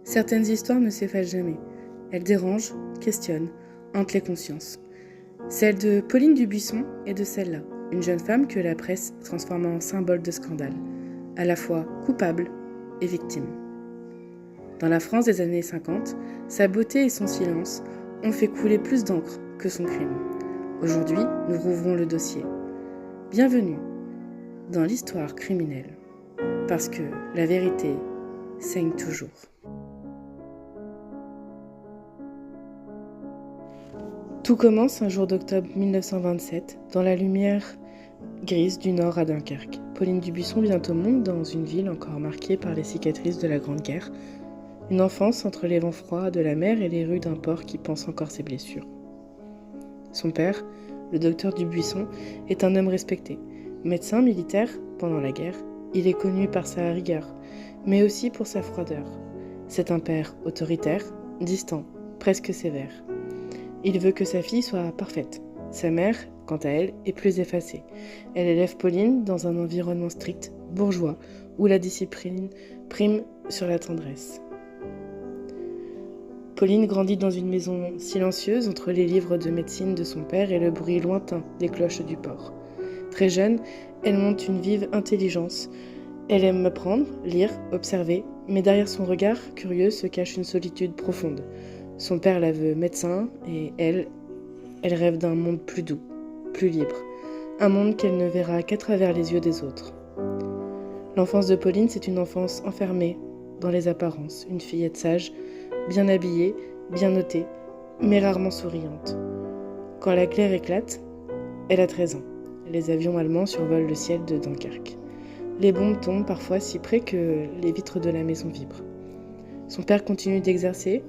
Certaines histoires ne s'effacent jamais. Elles dérangent, questionnent, hantent les consciences. Celle de Pauline Dubuisson est de celle-là, une jeune femme que la presse transforma en symbole de scandale, à la fois coupable et victime. Dans la France des années 50, sa beauté et son silence ont fait couler plus d'encre que son crime. Aujourd'hui, nous rouvrons le dossier. Bienvenue dans l'histoire criminelle, parce que la vérité saigne toujours. Tout commence un jour d'octobre 1927, dans la lumière grise du nord à Dunkerque. Pauline Dubuisson vient au monde dans une ville encore marquée par les cicatrices de la Grande Guerre. Une enfance entre les vents froids de la mer et les rues d'un port qui pense encore ses blessures. Son père, le docteur Dubuisson, est un homme respecté. Médecin militaire pendant la guerre, il est connu par sa rigueur, mais aussi pour sa froideur. C'est un père autoritaire, distant, presque sévère. Il veut que sa fille soit parfaite. Sa mère, quant à elle, est plus effacée. Elle élève Pauline dans un environnement strict, bourgeois, où la discipline prime sur la tendresse. Pauline grandit dans une maison silencieuse entre les livres de médecine de son père et le bruit lointain des cloches du port. Très jeune, elle monte une vive intelligence. Elle aime apprendre, lire, observer, mais derrière son regard curieux se cache une solitude profonde. Son père la veut médecin et elle rêve d'un monde plus doux, plus libre. Un monde qu'elle ne verra qu'à travers les yeux des autres. L'enfance de Pauline, c'est une enfance enfermée dans les apparences. Une fillette sage, bien habillée, bien notée, mais rarement souriante. Quand la claire éclate, elle a 13 ans. Les avions allemands survolent le ciel de Dunkerque. Les bombes tombent parfois si près que les vitres de la maison vibrent. Son père continue d'exercer,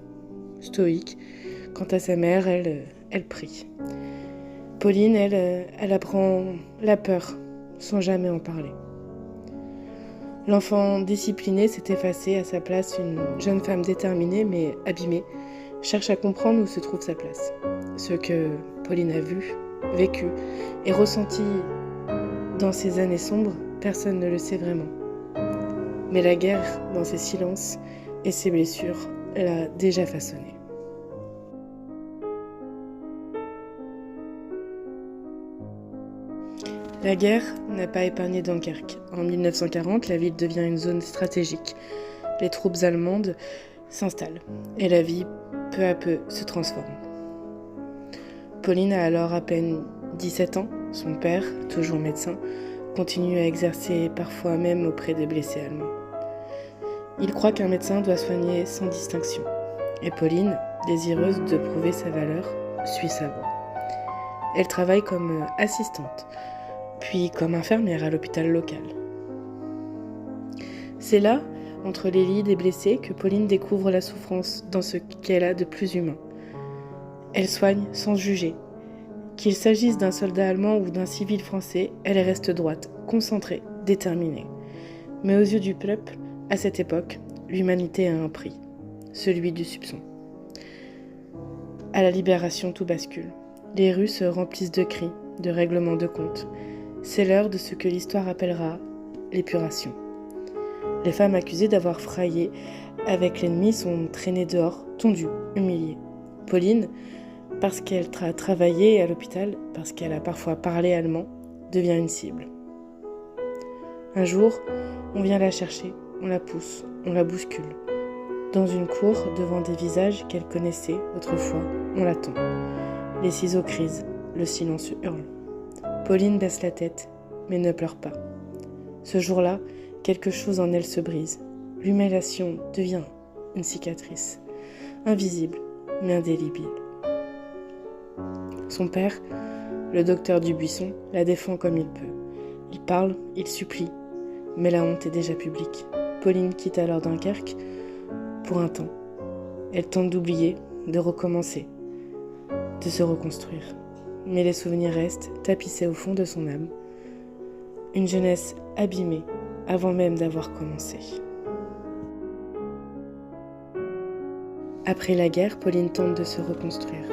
stoïque. Quant à sa mère, elle prie. Pauline, elle apprend la peur, sans jamais en parler. L'enfant discipliné s'est effacé, à sa place une jeune femme déterminée mais abîmée cherche à comprendre où se trouve sa place. Ce que Pauline a vu, vécu et ressenti dans ces années sombres, personne ne le sait vraiment. Mais la guerre, dans ses silences et ses blessures, l'a déjà façonnée. La guerre n'a pas épargné Dunkerque. En 1940, la ville devient une zone stratégique. Les troupes allemandes s'installent et la vie, peu à peu, se transforme. Pauline a alors à peine 17 ans. Son père, toujours médecin, continue à exercer parfois même auprès des blessés allemands. Il croit qu'un médecin doit soigner sans distinction. Et Pauline, désireuse de prouver sa valeur, suit sa voie. Elle travaille comme assistante, puis comme infirmière à l'hôpital local. C'est là, entre les lits des blessés, que Pauline découvre la souffrance dans ce qu'elle a de plus humain. Elle soigne sans juger. Qu'il s'agisse d'un soldat allemand ou d'un civil français, elle reste droite, concentrée, déterminée. Mais aux yeux du peuple, à cette époque, l'humanité a un prix, celui du soupçon. À la libération, tout bascule. Les rues se remplissent de cris, de règlements de comptes. C'est l'heure de ce que l'histoire appellera l'épuration. Les femmes accusées d'avoir frappé avec l'ennemi sont traînées dehors, tondues, humiliées. Pauline, parce qu'elle a travaillé à l'hôpital, parce qu'elle a parfois parlé allemand, devient une cible. Un jour, on vient la chercher, on la pousse, on la bouscule. Dans une cour, devant des visages qu'elle connaissait autrefois, on l'attend. Les ciseaux crisent, le silence hurle. Pauline baisse la tête, mais ne pleure pas. Ce jour-là, quelque chose en elle se brise. L'humiliation devient une cicatrice, invisible, mais indélébile. Son père, le docteur Dubuisson, la défend comme il peut. Il parle, il supplie, mais la honte est déjà publique. Pauline quitte alors Dunkerque pour un temps. Elle tente d'oublier, de recommencer, de se reconstruire. Mais les souvenirs restent tapissés au fond de son âme. Une jeunesse abîmée avant même d'avoir commencé. Après la guerre, Pauline tente de se reconstruire.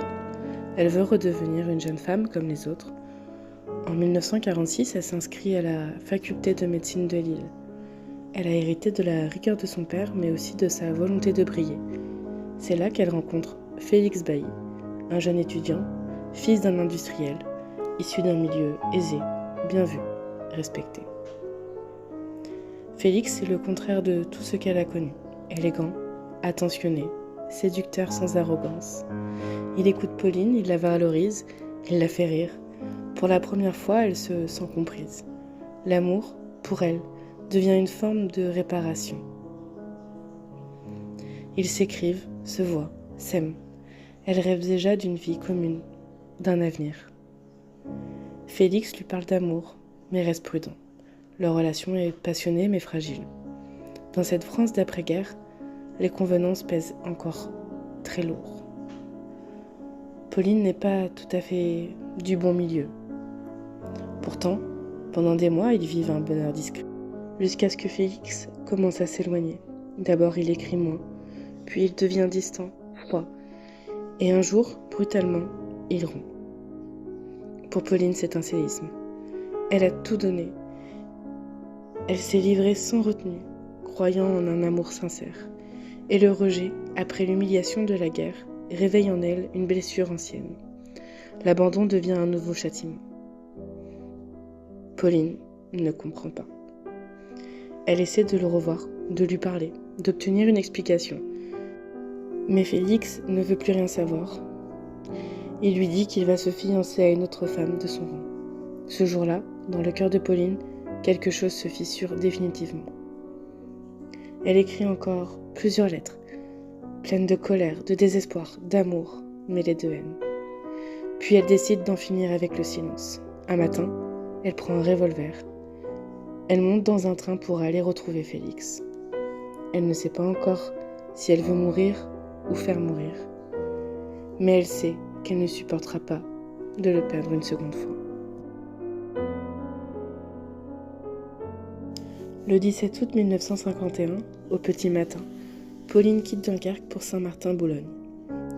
Elle veut redevenir une jeune femme comme les autres. En 1946, elle s'inscrit à la faculté de médecine de Lille. elle a hérité de la rigueur de son père, mais aussi de sa volonté de briller. C'est là qu'elle rencontre Félix Bailly, un jeune étudiant, fils d'un industriel, issu d'un milieu aisé, bien vu, respecté. Félix est le contraire de tout ce qu'elle a connu. Élégant, attentionné, séducteur sans arrogance. Il écoute Pauline, il la valorise, il la fait rire. Pour la première fois, elle se sent comprise. L'amour, pour elle, devient une forme de réparation. Ils s'écrivent, se voient, s'aiment. Elle rêve déjà d'une vie commune, d'un avenir. Félix lui parle d'amour, mais reste prudent. Leur relation est passionnée mais fragile. Dans cette France d'après-guerre, les convenances pèsent encore très lourd. Pauline n'est pas tout à fait du bon milieu. Pourtant, pendant des mois, ils vivent un bonheur discret. Jusqu'à ce que Félix commence à s'éloigner. D'abord, il écrit moins, puis il devient distant, froid. Et un jour, brutalement, il rompt. Pour Pauline, c'est un séisme. Elle a tout donné. Elle s'est livrée sans retenue, croyant en un amour sincère. Et le rejet, après l'humiliation de la guerre, réveille en elle une blessure ancienne. L'abandon devient un nouveau châtiment. Pauline ne comprend pas. Elle essaie de le revoir, de lui parler, d'obtenir une explication. Mais Félix ne veut plus rien savoir. Il lui dit qu'il va se fiancer à une autre femme de son rang. Ce jour-là, dans le cœur de Pauline, quelque chose se fissure définitivement. Elle écrit encore plusieurs lettres, pleines de colère, de désespoir, d'amour, mêlées de haine. Puis elle décide d'en finir avec le silence. Un matin, elle prend un revolver. Elle monte dans un train pour aller retrouver Félix. Elle ne sait pas encore si elle veut mourir ou faire mourir. Mais elle sait qu'elle ne supportera pas de le perdre une seconde fois. Le 17 août 1951, au petit matin, Pauline quitte Dunkerque pour Saint-Martin-Boulogne.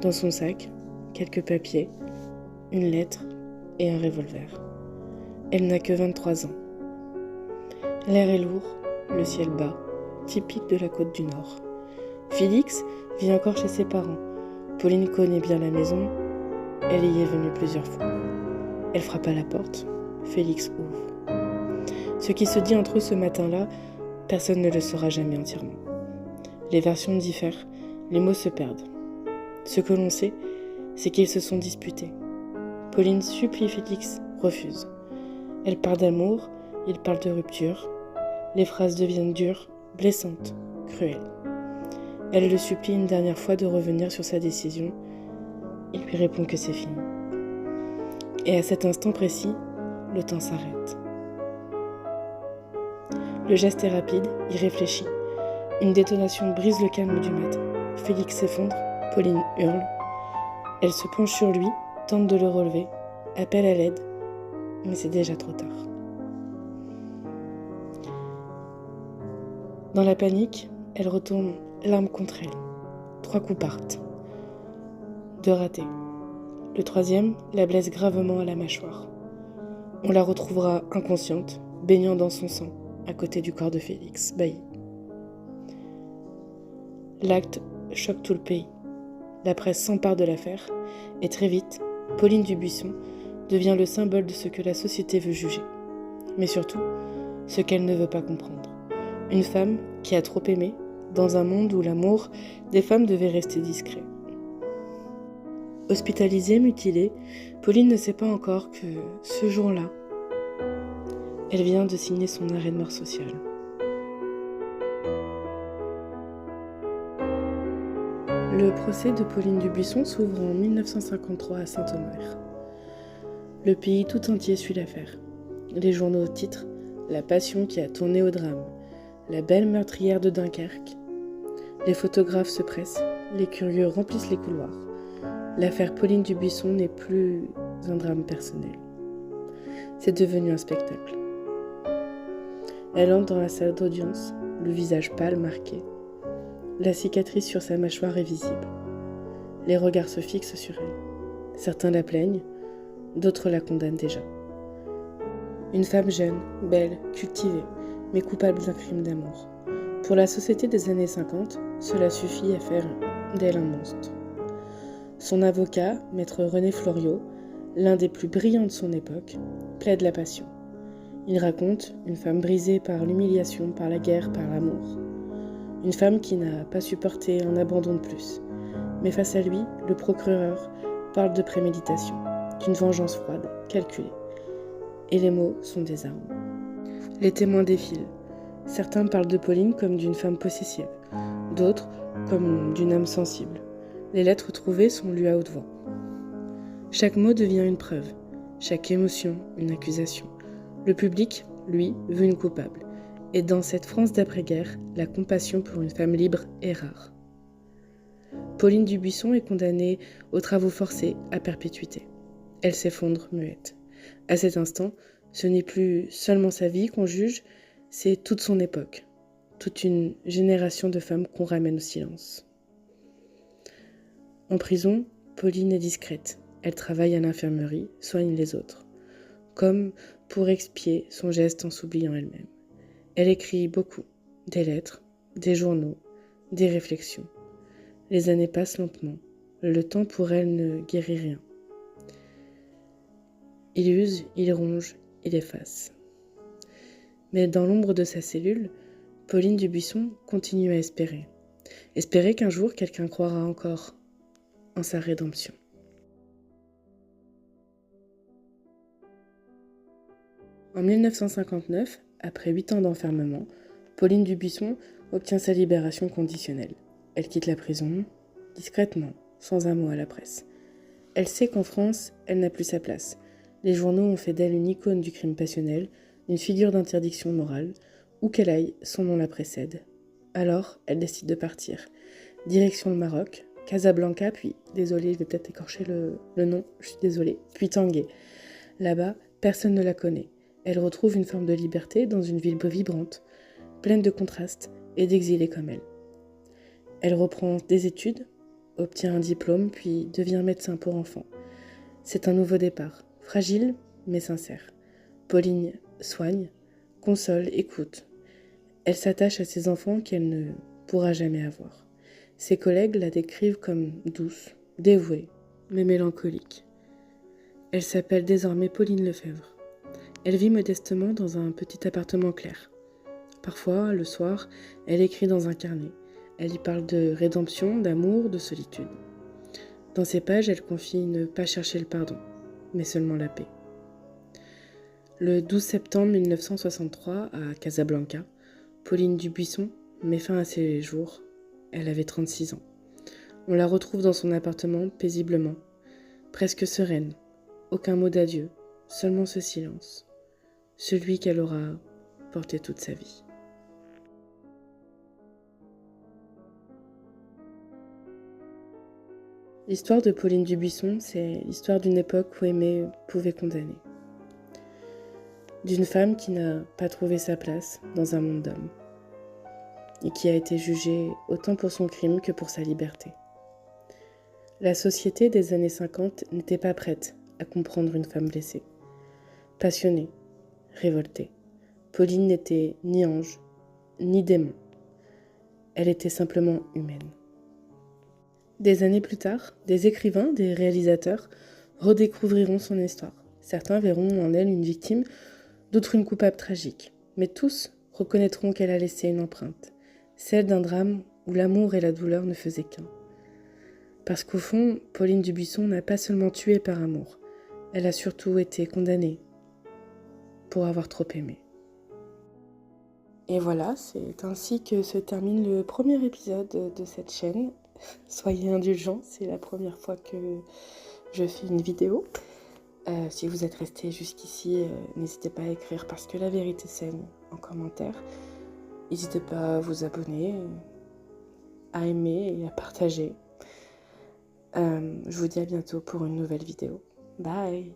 Dans son sac, quelques papiers, une lettre et un revolver. Elle n'a que 23 ans. L'air est lourd, le ciel bas, typique de la côte du Nord. Félix vit encore chez ses parents. Pauline connaît bien la maison, elle y est venue plusieurs fois. Elle frappe à la porte, Félix ouvre. Ce qui se dit entre eux ce matin-là, personne ne le saura jamais entièrement. Les versions diffèrent, les mots se perdent. Ce que l'on sait, c'est qu'ils se sont disputés. Pauline supplie Félix, refuse. Elle parle d'amour, il parle de rupture. Les phrases deviennent dures, blessantes, cruelles. Elle le supplie une dernière fois de revenir sur sa décision. Il lui répond que c'est fini. Et à cet instant précis, le temps s'arrête. Le geste est rapide, irréfléchi. Une détonation brise le calme du matin. Félix s'effondre, Pauline hurle. Elle se penche sur lui, tente de le relever, appelle à l'aide, mais c'est déjà trop tard. Dans la panique, elle retourne l'arme contre elle. 3 coups partent. 2 ratés. Le 3e la blesse gravement à la mâchoire. On la retrouvera inconsciente, baignant dans son sang, à côté du corps de Félix Bailly. L'acte choque tout le pays. La presse s'empare de l'affaire et très vite, Pauline Dubuisson devient le symbole de ce que la société veut juger, mais surtout ce qu'elle ne veut pas comprendre. Une femme qui a trop aimé, dans un monde où l'amour des femmes devait rester discret. Hospitalisée, mutilée, Pauline ne sait pas encore que, ce jour-là, elle vient de signer son arrêt de mort social. Le procès de Pauline Dubuisson s'ouvre en 1953 à Saint-Omer. Le pays tout entier suit l'affaire. Les journaux titrent « La passion qui a tourné au drame »,« La belle meurtrière de Dunkerque ». Les photographes se pressent, les curieux remplissent les couloirs. L'affaire Pauline Dubuisson n'est plus un drame personnel. C'est devenu un spectacle. Elle entre dans la salle d'audience, le visage pâle marqué. La cicatrice sur sa mâchoire est visible. Les regards se fixent sur elle. Certains la plaignent, d'autres la condamnent déjà. Une femme jeune, belle, cultivée, mais coupable d'un crime d'amour. Pour la société des années 50, cela suffit à faire d'elle un monstre. Son avocat, maître René Fleuriot, l'un des plus brillants de son époque, plaide la passion. Il raconte une femme brisée par l'humiliation, par la guerre, par l'amour. Une femme qui n'a pas supporté un abandon de plus. Mais face à lui, le procureur parle de préméditation, d'une vengeance froide, calculée. Et les mots sont des armes. Les témoins défilent. Certains parlent de Pauline comme d'une femme possessive, d'autres comme d'une âme sensible. Les lettres trouvées sont lues à haute voix. Chaque mot devient une preuve, chaque émotion une accusation. Le public, lui, veut une coupable. Et dans cette France d'après-guerre, la compassion pour une femme libre est rare. Pauline Dubuisson est condamnée aux travaux forcés à perpétuité. Elle s'effondre muette. À cet instant, ce n'est plus seulement sa vie qu'on juge, c'est toute son époque, toute une génération de femmes qu'on ramène au silence. En prison, Pauline est discrète. Elle travaille à l'infirmerie, soigne les autres, comme pour expier son geste en s'oubliant elle-même. Elle écrit beaucoup, des lettres, des journaux, des réflexions. Les années passent lentement. Le temps pour elle ne guérit rien. Il use, il ronge, il efface. Mais dans l'ombre de sa cellule, Pauline Dubuisson continue à espérer. Espérer qu'un jour quelqu'un croira encore en sa rédemption. En 1959, après 8 ans d'enfermement, Pauline Dubuisson obtient sa libération conditionnelle. Elle quitte la prison, discrètement, sans un mot à la presse. Elle sait qu'en France, elle n'a plus sa place. Les journaux ont fait d'elle une icône du crime passionnel, une figure d'interdiction morale. Où qu'elle aille, son nom la précède. Alors, elle décide de partir. Direction le Maroc, Casablanca, puis, désolée, je vais peut-être écorcher le nom, je suis désolée, puis Tanguay. Là-bas, personne ne la connaît. Elle retrouve une forme de liberté dans une ville vibrante, pleine de contrastes et d'exilés comme elle. Elle reprend des études, obtient un diplôme, puis devient médecin pour enfants. C'est un nouveau départ, fragile mais sincère. Pauline soigne, console, écoute. Elle s'attache à ses enfants qu'elle ne pourra jamais avoir. Ses collègues la décrivent comme douce, dévouée, mais mélancolique. Elle s'appelle désormais Pauline Lefebvre. Elle vit modestement dans un petit appartement clair. Parfois, le soir, elle écrit dans un carnet. Elle y parle de rédemption, d'amour, de solitude. Dans ses pages, elle confie ne pas chercher le pardon, mais seulement la paix. Le 12 septembre 1963, à Casablanca, Pauline Dubuisson met fin à ses jours. Elle avait 36 ans. On la retrouve dans son appartement, paisiblement, presque sereine. Aucun mot d'adieu, seulement ce silence. Celui qu'elle aura porté toute sa vie. L'histoire de Pauline Dubuisson, c'est l'histoire d'une époque où aimer pouvait condamner. D'une femme qui n'a pas trouvé sa place dans un monde d'hommes et qui a été jugée autant pour son crime que pour sa liberté. La société des années 50 n'était pas prête à comprendre une femme blessée. Passionnée, révoltée, Pauline n'était ni ange, ni démon. Elle était simplement humaine. Des années plus tard, des écrivains, des réalisateurs redécouvriront son histoire. Certains verront en elle une victime, d'autres une coupable tragique. Mais tous reconnaîtront qu'elle a laissé une empreinte, celle d'un drame où l'amour et la douleur ne faisaient qu'un. Parce qu'au fond, Pauline Dubuisson n'a pas seulement tué par amour, elle a surtout été condamnée pour avoir trop aimé. Et voilà, c'est ainsi que se termine le premier épisode de cette chaîne. Soyez indulgents, c'est la première fois que je fais une vidéo. Si vous êtes restés jusqu'ici, n'hésitez pas à écrire parce que la vérité saigne en commentaire. N'hésitez pas à vous abonner, à aimer et à partager. Je vous dis à bientôt pour une nouvelle vidéo. Bye!